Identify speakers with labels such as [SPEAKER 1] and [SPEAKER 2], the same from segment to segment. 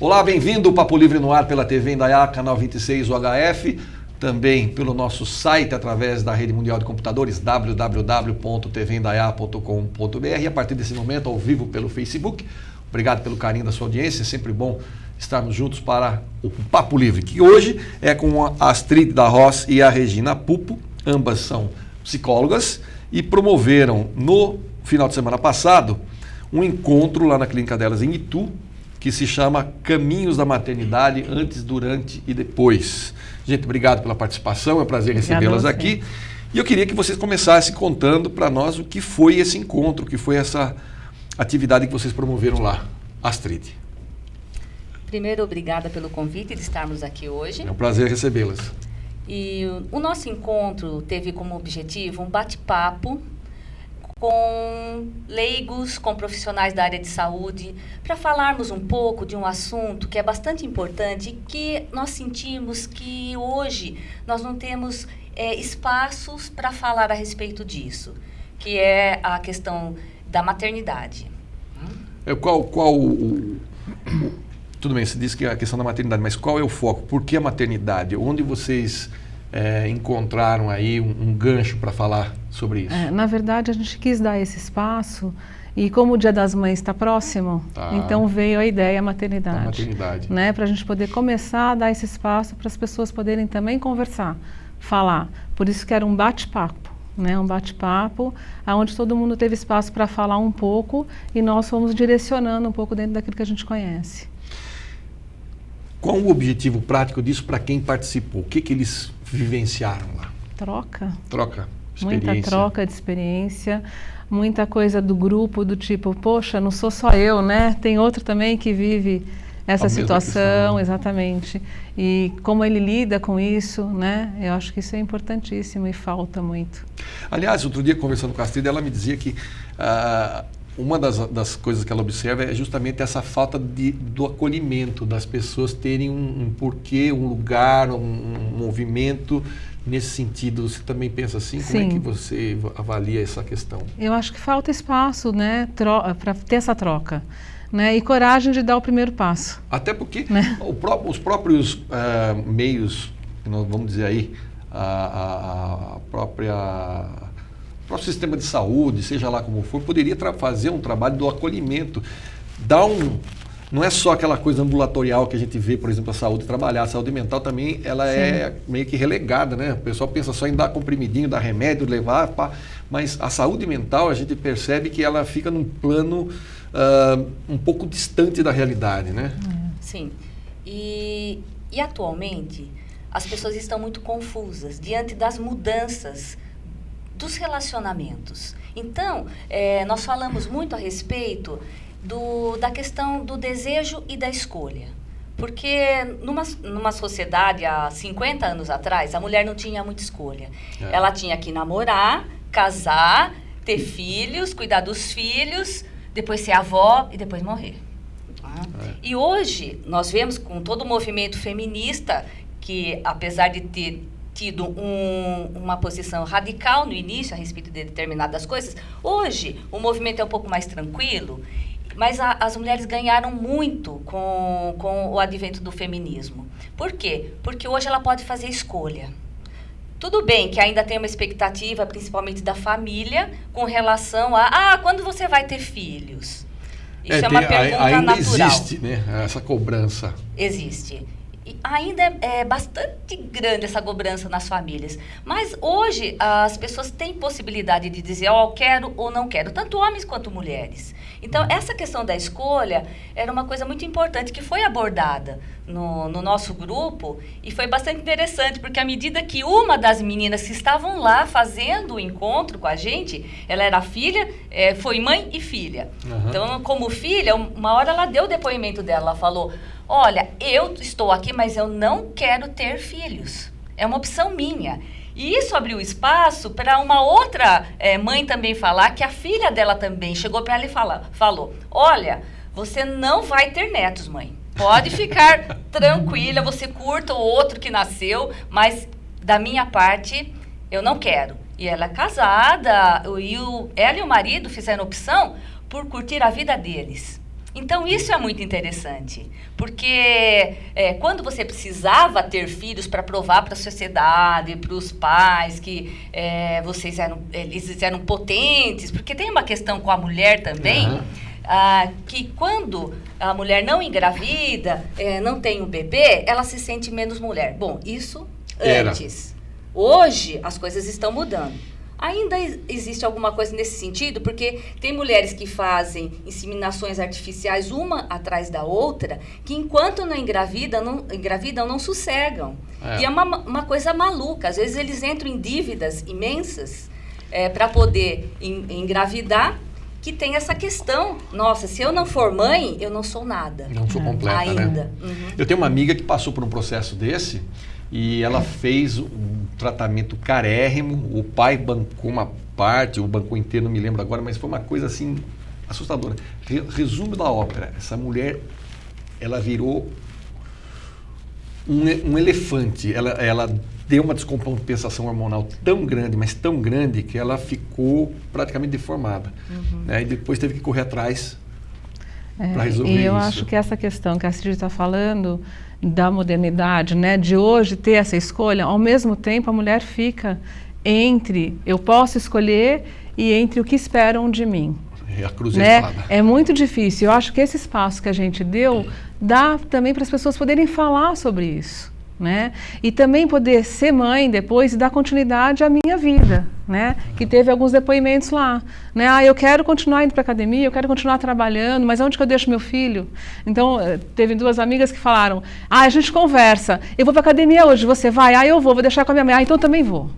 [SPEAKER 1] Olá, bem-vindo ao Papo Livre no ar pela TV Indaiá, canal 26 UHF, também pelo nosso site através da Rede Mundial de Computadores, www.tvindaiá.com.br, e a partir desse momento ao vivo pelo Facebook. Obrigado pelo carinho da sua audiência, é sempre bom estarmos juntos para o Papo Livre, que hoje é com a Astrid da Ross e a Regina Pupo, ambas são psicólogas, e promoveram no final de semana passado um encontro lá na clínica delas em Itu, que se chama Caminhos da Maternidade Antes, Durante e Depois. Gente, obrigado pela participação, é um prazer recebê-las aqui. E eu queria que vocês começassem contando para nós o que foi esse encontro, o que foi essa atividade que vocês promoveram lá. Astrid.
[SPEAKER 2] Primeiro, obrigada pelo convite de estarmos aqui hoje.
[SPEAKER 1] É um prazer recebê-las.
[SPEAKER 2] E o nosso encontro teve como objetivo um bate-papo com leigos, com profissionais da área de saúde, para falarmos um pouco de um assunto que é bastante importante e que nós sentimos que hoje nós não temos espaços para falar a respeito disso, que é a questão da maternidade.
[SPEAKER 1] Tudo bem, você disse que é a questão da maternidade, mas qual é o foco? Por que a maternidade? Onde vocês encontraram aí um gancho para falar sobre isso?
[SPEAKER 3] Na verdade, a gente quis dar esse espaço e como o Dia das Mães está próximo, então veio a ideia maternidade. Né, para a gente poder começar a dar esse espaço para as pessoas poderem também conversar, falar. Por isso que era um bate-papo. Né, um bate-papo, onde todo mundo teve espaço para falar um pouco e nós fomos direcionando um pouco dentro daquilo que a gente conhece.
[SPEAKER 1] Qual o objetivo prático disso para quem participou? O que eles vivenciaram lá?
[SPEAKER 3] Troca,
[SPEAKER 1] experiência.
[SPEAKER 3] Muita troca de experiência, muita coisa do grupo, do tipo, poxa, não sou só eu, né? Tem outro também que vive essa situação, exatamente. E como ele lida com isso, né? Eu acho que isso é importantíssimo e falta muito.
[SPEAKER 1] Aliás, outro dia, conversando com a Astrid, ela me dizia que uma das coisas que ela observa é justamente essa falta do acolhimento, das pessoas terem um porquê, um lugar, um movimento nesse sentido. Você também pensa assim? Sim. Como é que você avalia essa questão?
[SPEAKER 3] Eu acho que falta espaço, né, para ter essa troca. Né, e coragem de dar o primeiro passo.
[SPEAKER 1] Até porque os próprios meios, vamos dizer aí, o próprio sistema de saúde, seja lá como for, poderia fazer um trabalho do acolhimento. Não é só aquela coisa ambulatorial que a gente vê, por exemplo, a saúde trabalhar. A saúde mental também ela é meio que relegada, né? O pessoal pensa só em dar comprimidinho, dar remédio, levar, mas a saúde mental a gente percebe que ela fica num plano um pouco distante da realidade, né?
[SPEAKER 2] Sim. E atualmente as pessoas estão muito confusas diante das mudanças dos relacionamentos. Então, nós falamos muito a respeito da questão do desejo e da escolha. Porque numa sociedade há 50 anos atrás, a mulher não tinha muita escolha. Ela tinha que namorar, casar, ter filhos, cuidar dos filhos, depois ser avó e depois morrer. E hoje, nós vemos com todo o movimento feminista, que apesar de ter tido uma posição radical no início a respeito de determinadas coisas, hoje o movimento é um pouco mais tranquilo, mas as mulheres ganharam muito com o advento do feminismo. Por quê? Porque hoje ela pode fazer escolha. Tudo bem que ainda tem uma expectativa, principalmente da família, com relação a quando você vai ter filhos? Isso é uma pergunta
[SPEAKER 1] ainda
[SPEAKER 2] natural.
[SPEAKER 1] Existe, né, essa cobrança.
[SPEAKER 2] Existe. E ainda é bastante grande essa cobrança nas famílias. Mas hoje as pessoas têm possibilidade de dizer, quero ou não quero, tanto homens quanto mulheres. Então, essa questão da escolha era uma coisa muito importante que foi abordada no nosso grupo e foi bastante interessante, porque à medida que uma das meninas que estavam lá fazendo o encontro com a gente, ela era filha, foi mãe e filha. Então, como filha, uma hora ela deu o depoimento dela, ela falou, olha, eu estou aqui, mas eu não quero ter filhos. É uma opção minha. E isso abriu espaço para uma outra mãe também falar, que a filha dela também chegou para ela e falou, olha, você não vai ter netos, mãe. Pode ficar tranquila, você curta o outro que nasceu, mas da minha parte, eu não quero. E ela é casada, ela e o marido fizeram opção por curtir a vida deles. Então, isso é muito interessante, porque quando você precisava ter filhos para provar para a sociedade, para os pais que eles eram potentes, porque tem uma questão com a mulher também, que quando a mulher não engravida, não tem um bebê, ela se sente menos mulher. Bom, isso antes. Hoje, as coisas estão mudando. Ainda existe alguma coisa nesse sentido, porque tem mulheres que fazem inseminações artificiais uma atrás da outra, que enquanto não engravidam, não sossegam. E é uma coisa maluca. Às vezes eles entram em dívidas imensas para poder engravidar, que tem essa questão. Nossa, se eu não for mãe, eu não sou nada.
[SPEAKER 1] Não sou completa,
[SPEAKER 2] ainda.
[SPEAKER 1] Né? Eu tenho uma amiga que passou por um processo desse, e ela fez um tratamento carérrimo, o pai bancou uma parte, ou bancou inteiro, não me lembro agora, mas foi uma coisa assim assustadora. Resumo da ópera, essa mulher, ela virou um elefante, ela deu uma descompensação hormonal tão grande, mas tão grande, que ela ficou praticamente deformada. Né? E depois teve que correr atrás para resolver isso.
[SPEAKER 3] E eu acho que essa questão que a Astrid está falando, da modernidade, né, de hoje ter essa escolha, ao mesmo tempo a mulher fica entre eu posso escolher e entre o que esperam de mim.
[SPEAKER 1] É a cruzeitada.
[SPEAKER 3] Né? É muito difícil. Eu acho que esse espaço que a gente deu dá também para as pessoas poderem falar sobre isso. Né? E também poder ser mãe depois e dar continuidade à minha vida, né? Que teve alguns depoimentos lá, né? Eu quero continuar indo para a academia, eu quero continuar trabalhando, mas onde que eu deixo meu filho? Então, teve 2 amigas que falaram, a gente conversa, eu vou para a academia hoje, você vai? Eu vou deixar com a minha mãe, então também vou.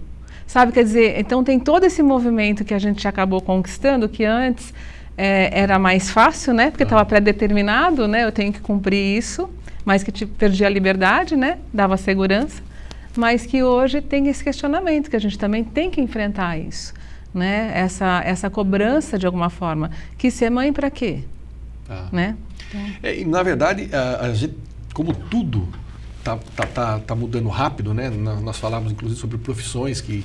[SPEAKER 3] Sabe, quer dizer, então tem todo esse movimento que a gente acabou conquistando, que antes era mais fácil, né? Porque estava pré-determinado, né? Eu tenho que cumprir isso, mas que perdia a liberdade, né? Dava segurança, mas que hoje tem esse questionamento, que a gente também tem que enfrentar isso, né? Essa cobrança, de alguma forma, que ser mãe para quê? Né?
[SPEAKER 1] E, na verdade, a gente, como tudo tá mudando rápido, né? Nós falávamos, inclusive, sobre profissões, que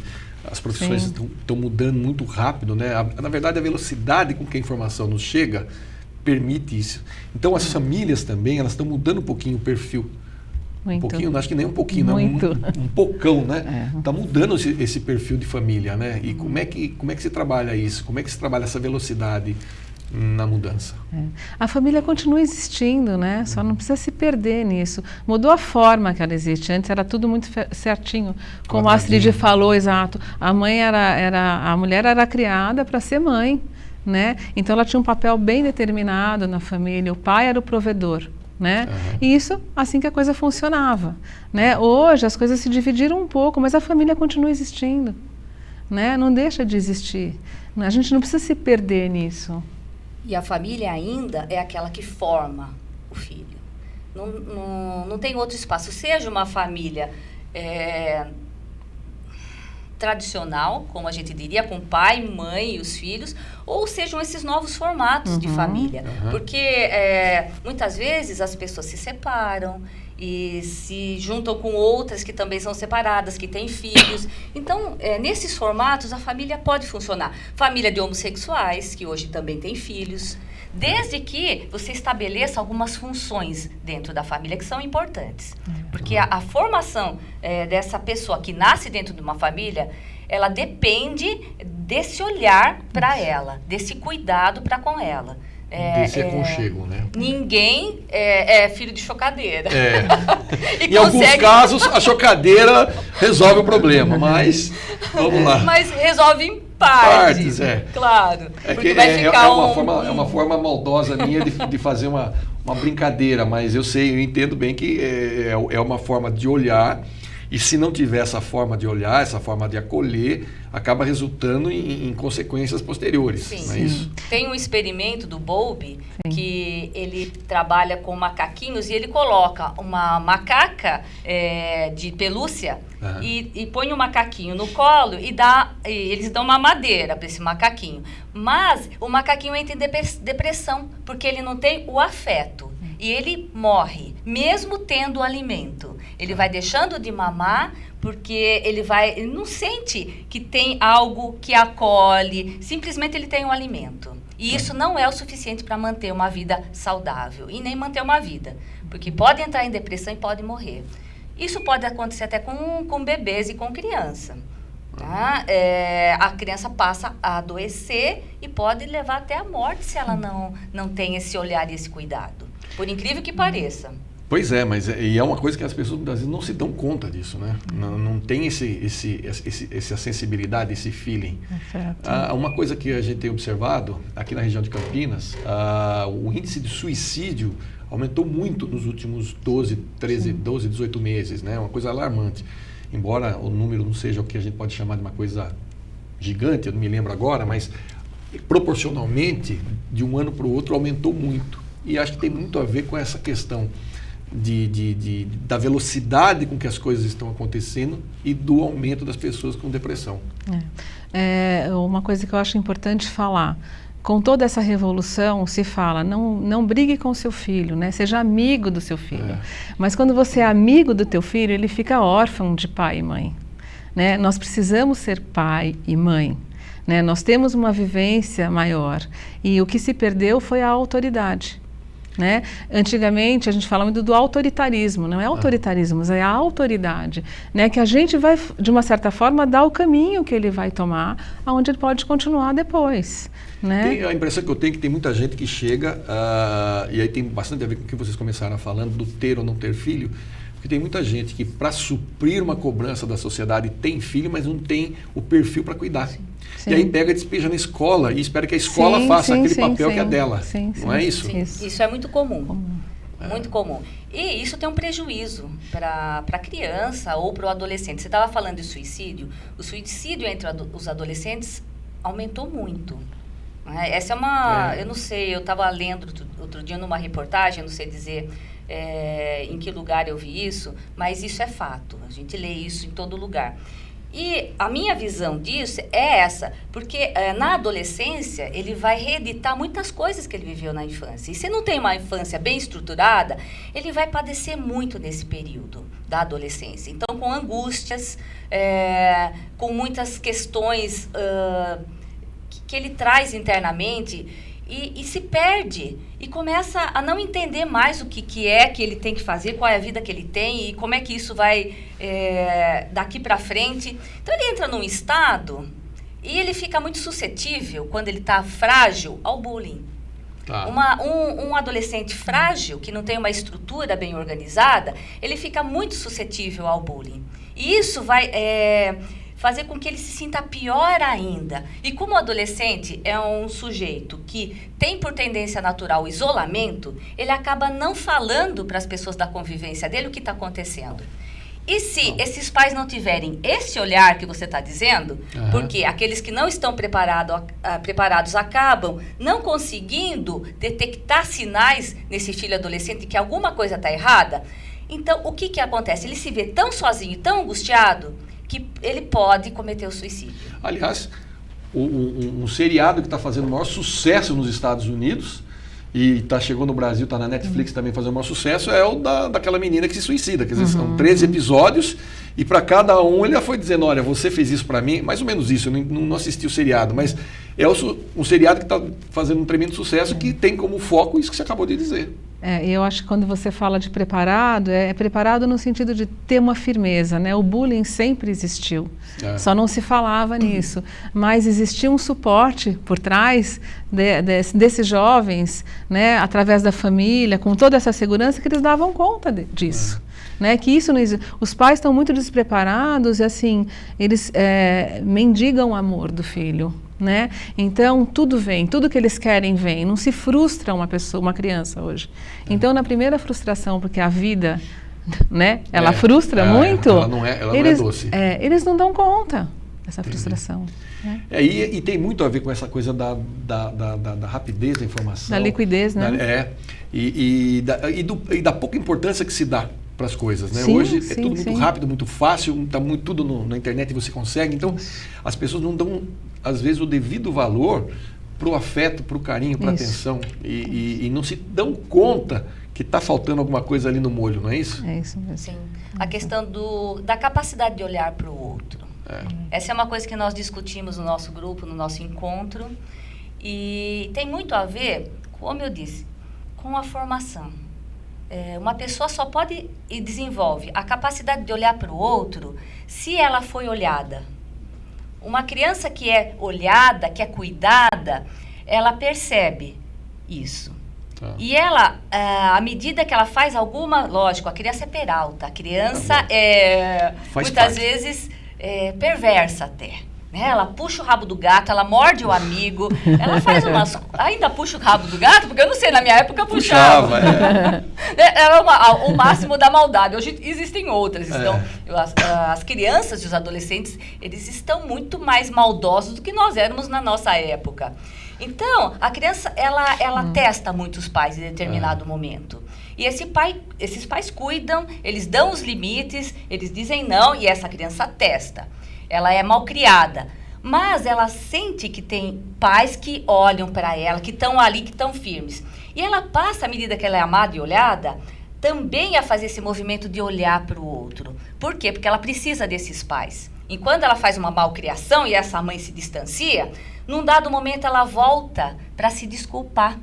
[SPEAKER 1] as profissões estão mudando muito rápido, né? Na verdade, a velocidade com que a informação nos chega permite isso. Então, as famílias também, elas estão mudando um pouquinho o perfil.
[SPEAKER 3] Muito.
[SPEAKER 1] Um pouquinho, acho que nem um pouquinho, não, um pocão, né? Está mudando esse perfil de família, né? E como é que se trabalha isso? Como é que se trabalha essa velocidade na mudança?
[SPEAKER 3] A família continua existindo, né? Só não precisa se perder nisso. Mudou a forma que ela existe. Antes era tudo muito certinho. Como a Astrid falou, exato. A mulher era criada para ser mãe. Né? Então ela tinha um papel bem determinado na família, o pai era o provedor, né? E isso assim que a coisa funcionava, né? Hoje as coisas se dividiram um pouco, mas a família continua existindo, né? Não deixa de existir. A gente não precisa se perder nisso.
[SPEAKER 2] E a família ainda é aquela que forma o filho. Não tem outro espaço. Seja uma família tradicional, como a gente diria, com pai, mãe e os filhos, ou sejam esses novos formatos de família. Porque muitas vezes as pessoas se separam e se juntam com outras que também são separadas, que têm filhos. Então, nesses formatos, a família pode funcionar. Família de homossexuais, que hoje também têm filhos, desde que você estabeleça algumas funções dentro da família que são importantes. Porque a formação dessa pessoa que nasce dentro de uma família, ela depende desse olhar para ela, desse cuidado para com ela.
[SPEAKER 1] Desse aconchego, né?
[SPEAKER 2] Ninguém é filho de chocadeira.
[SPEAKER 1] Em alguns casos, a chocadeira resolve o problema, mas vamos lá.
[SPEAKER 2] Mas resolve em partes, claro.
[SPEAKER 1] Porque vai ficar uma forma maldosa minha de fazer uma brincadeira, mas eu entendo bem que é uma forma de olhar. E se não tiver essa forma de olhar, essa forma de acolher, acaba resultando em consequências posteriores.
[SPEAKER 2] Sim.
[SPEAKER 1] Não é isso?
[SPEAKER 2] Tem um experimento do Bowlby que ele trabalha com macaquinhos e ele coloca uma macaca de pelúcia e põe um macaquinho no colo e eles dão uma madeira para esse macaquinho. Mas o macaquinho entra em depressão porque ele não tem o afeto. E ele morre, mesmo tendo o alimento. Ele vai deixando de mamar porque ele não sente que tem algo que acolhe, simplesmente ele tem um alimento. E isso não é o suficiente para manter uma vida saudável e nem manter uma vida, porque pode entrar em depressão e pode morrer. Isso pode acontecer até com bebês e com criança. Tá? A criança passa a adoecer e pode levar até a morte se ela não tem esse olhar e esse cuidado. Por incrível que pareça.
[SPEAKER 1] Pois é, mas é uma coisa que as pessoas muitas vezes não se dão conta disso, né? Não tem essa sensibilidade, esse feeling. Uma coisa que a gente tem observado aqui na região de Campinas, o índice de suicídio aumentou muito nos últimos 12, 18 meses, né? Uma coisa alarmante. Embora o número não seja o que a gente pode chamar de uma coisa gigante, eu não me lembro agora, mas proporcionalmente, de um ano para o outro, aumentou muito. E acho que tem muito a ver com essa questão da velocidade com que as coisas estão acontecendo e do aumento das pessoas com depressão.
[SPEAKER 3] Uma coisa que eu acho importante falar, com toda essa revolução se fala, não brigue com seu filho, né? Seja amigo do seu filho. Mas quando você é amigo do teu filho, ele fica órfão de pai e mãe. Né? Nós precisamos ser pai e mãe. Né? Nós temos uma vivência maior. E o que se perdeu foi a autoridade. Né? Antigamente a gente fala muito do autoritarismo, não é autoritarismo, mas é a autoridade, né? Que a gente vai, de uma certa forma, dar o caminho que ele vai tomar, aonde ele pode continuar depois. Né?
[SPEAKER 1] A impressão que eu tenho é que tem muita gente que chega, e aí tem bastante a ver com o que vocês começaram falando, do ter ou não ter filho, porque tem muita gente que, para suprir uma cobrança da sociedade, tem filho, mas não tem o perfil para cuidar. Sim. E aí pega e despeja na escola e espera que a escola faça aquele papel que é dela. Não é isso?
[SPEAKER 2] Isso é muito comum. Muito comum. E isso tem um prejuízo para a criança ou para o adolescente. Você estava falando de suicídio. O suicídio entre os adolescentes aumentou muito. Essa é uma... Eu não sei, eu estava lendo outro dia numa reportagem, não sei dizer em que lugar eu vi isso, mas isso é fato. A gente lê isso em todo lugar. E a minha visão disso é essa, porque na adolescência ele vai reeditar muitas coisas que ele viveu na infância. E se não tem uma infância bem estruturada, ele vai padecer muito nesse período da adolescência. Então, com angústias, com muitas questões que ele traz internamente e se perde e começa a não entender mais o que é que ele tem que fazer, qual é a vida que ele tem e como é que isso vai daqui para frente. Então ele entra num estado e ele fica muito suscetível, quando ele está frágil, ao bullying. Um adolescente frágil, que não tem uma estrutura bem organizada, ele fica muito suscetível ao bullying. E isso vai fazer com que ele se sinta pior ainda. E como o adolescente é um sujeito que tem por tendência natural o isolamento, ele acaba não falando para as pessoas da convivência dele o que está acontecendo. E se esses pais não tiverem esse olhar que você está dizendo, porque aqueles que não estão preparados acabam não conseguindo detectar sinais nesse filho adolescente que alguma coisa está errada, então o que acontece? Ele se vê tão sozinho, tão angustiado, que ele pode cometer o suicídio.
[SPEAKER 1] Aliás, um seriado que está fazendo o maior sucesso nos Estados Unidos e chegou no Brasil, está na Netflix também fazendo o maior sucesso, é o daquela menina que se suicida. Quer dizer, são 13 episódios e para cada um ele já foi dizendo, olha, você fez isso para mim, mais ou menos isso, eu não assisti o seriado, mas é um seriado que está fazendo um tremendo sucesso que tem como foco isso que você acabou de dizer.
[SPEAKER 3] Eu acho que quando você fala de preparado, é preparado no sentido de ter uma firmeza, né? O bullying sempre existiu, só não se falava nisso, mas existia um suporte por trás desses jovens, né? Através da família, com toda essa segurança que eles davam conta disso. Né, que isso não existe. Os pais estão muito despreparados e assim, eles mendigam o amor do filho. Né? Então tudo vem, tudo que eles querem vem, não se frustra uma criança hoje. Então na primeira frustração, porque a vida, né, ela frustra muito,
[SPEAKER 1] ela não é doce.
[SPEAKER 3] Eles não dão conta dessa frustração. Né?
[SPEAKER 1] E tem muito a ver com essa coisa da rapidez da informação.
[SPEAKER 3] Da liquidez, né?
[SPEAKER 1] E da pouca importância que se dá para as coisas, né?
[SPEAKER 3] Sim,
[SPEAKER 1] hoje é tudo muito rápido, muito fácil, está tudo na internet e você consegue. Então, as pessoas não dão, às vezes, o devido valor para o afeto, para o carinho, para a atenção. E não se dão conta que está faltando alguma coisa ali no molho, não é isso?
[SPEAKER 3] É isso mesmo.
[SPEAKER 2] Sim. A questão da capacidade de olhar para o outro. Essa é uma coisa que nós discutimos no nosso grupo, no nosso encontro. E tem muito a ver, como eu disse, com a formação. Uma pessoa só pode e desenvolve a capacidade de olhar para o outro se ela foi olhada. Uma criança que é olhada, que é cuidada, ela percebe isso. Tá. E ela, à medida que ela faz alguma... Lógico, a criança é peralta, a criança muitas vezes perversa até. Ela puxa o rabo do gato, ela morde o amigo, ela faz umas... Ainda puxa o rabo do gato? Porque eu não sei, na minha época eu puxava. Era o máximo da maldade. Hoje existem outras. Então, as crianças e os adolescentes, eles estão muito mais maldosos do que nós éramos na nossa época. Então, a criança, ela testa muitos pais em determinado momento. E esses pais cuidam, eles dão os limites, eles dizem não, e essa criança testa. Ela é mal criada, mas ela sente que tem pais que olham para ela, que estão ali, que estão firmes. E ela passa, à medida que ela é amada e olhada, também a fazer esse movimento de olhar para o outro. Por quê? Porque ela precisa desses pais. Enquanto ela faz uma malcriação e essa mãe se distancia, num dado momento ela volta para se desculpar.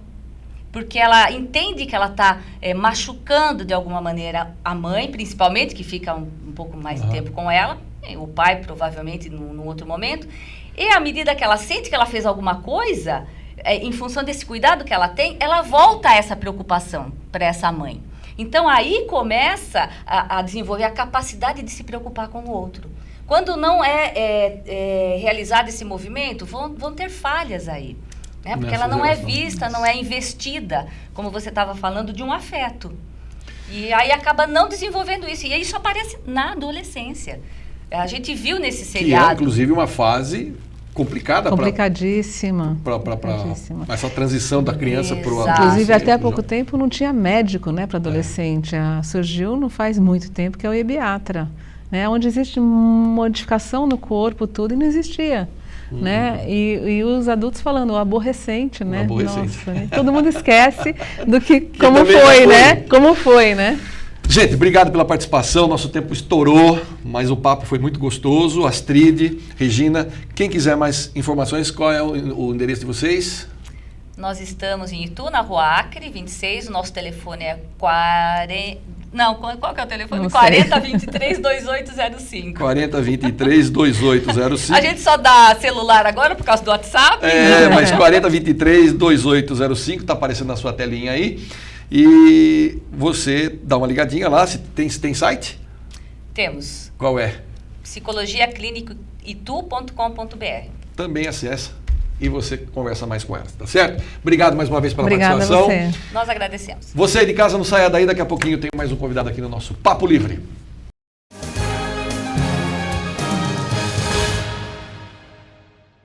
[SPEAKER 2] Porque ela entende que ela está machucando de alguma maneira a mãe, principalmente, que fica um pouco mais de tempo com ela, o pai provavelmente num outro momento, e à medida que ela sente que ela fez alguma coisa, em função desse cuidado que ela tem, ela volta a essa preocupação para essa mãe. Então aí começa a desenvolver a capacidade de se preocupar com o outro. Quando não é realizado esse movimento, vão ter falhas aí. Né? Porque ela não é vista, não é investida, como você estava falando, de um afeto. E aí acaba não desenvolvendo isso. E isso aparece na adolescência. A gente viu nesse seriado.
[SPEAKER 1] Que é, inclusive, uma fase complicada.
[SPEAKER 3] Complicadíssima.
[SPEAKER 1] Para essa transição da criança para o adolescente.
[SPEAKER 3] Inclusive, até há pouco tempo não tinha médico, né, para adolescente. Surgiu não faz muito tempo, que é o ebiatra, né, onde existe modificação no corpo, tudo, e não existia. Né? E os adultos falando, o aborrecente, né?
[SPEAKER 1] Aborrecente.
[SPEAKER 3] Nossa, todo mundo esquece do como foi, né? Como foi, né?
[SPEAKER 1] Gente, obrigado pela participação, nosso tempo estourou, mas o papo foi muito gostoso. Astrid, Regina, quem quiser mais informações, qual é o endereço de vocês?
[SPEAKER 2] Nós estamos em Itu, na Rua Acre, 26, o nosso telefone é 40... Não, qual que é o telefone? 4023-2805.
[SPEAKER 1] 4023-2805.
[SPEAKER 2] A gente só dá celular agora por causa do WhatsApp.
[SPEAKER 1] Mas 4023-2805, está aparecendo na sua telinha aí. E você dá uma ligadinha lá, se tem site?
[SPEAKER 2] Temos.
[SPEAKER 1] Qual é?
[SPEAKER 2] psicologiaclinicoitu.com.br.
[SPEAKER 1] Também acessa e você conversa mais com elas, tá certo? Obrigado mais uma vez pela participação.
[SPEAKER 3] Obrigada a você.
[SPEAKER 2] Nós agradecemos.
[SPEAKER 1] Você aí de casa não saia daí, daqui a pouquinho tem mais um convidado aqui no nosso Papo Livre.